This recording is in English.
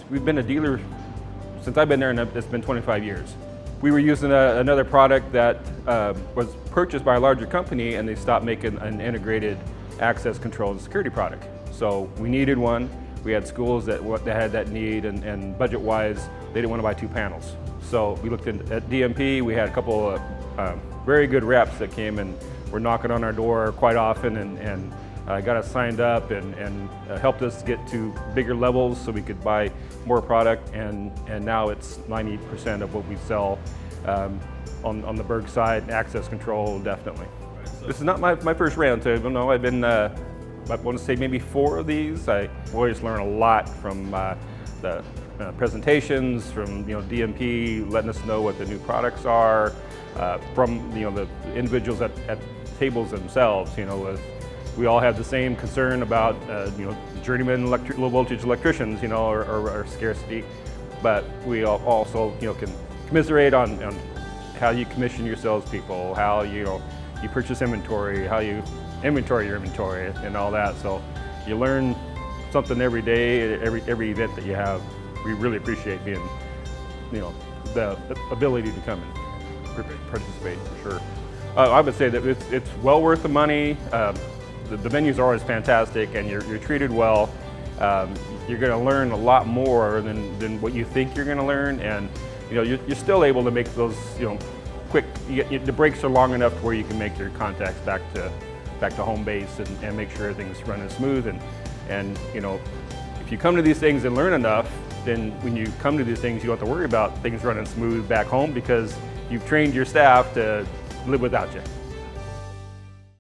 We've been a dealer since I've been there, and it's been 25 years. We were using another product that was purchased by a larger company, and they stopped making an integrated access control and security product. So we needed one. We had schools that had that need, and budget-wise, they didn't want to buy 2 panels. So we looked at DMP. We had a couple of very good reps that came and were knocking on our door quite often, and got us signed up and helped us get to bigger levels so we could buy more product, and now it's 90% of what we sell on the Berg side. Access control, definitely. This is not my first round, so no, I've been, I want to say maybe 4 of these. I always learn a lot from the presentations, from DMP letting us know what the new products are, from the individuals at tables themselves. We all have the same concern about journeyman low voltage electricians, or scarcity, but we also can commiserate on how you commission your salespeople, how you purchase inventory, how you inventory your inventory, and all that. So you learn something every day, every event that you have. We really appreciate being, the ability to come and participate, for sure. I would say that it's well worth the money. The venues are always fantastic, and you're treated well. You're going to learn a lot more than what you think you're going to learn, and you're still able to make those quick. The breaks are long enough to where you can make your contacts back to home base and make sure everything's running smooth. And if you come to these things and learn enough, then when you come to these things, you don't have to worry about things running smooth back home, because you've trained your staff to live without you.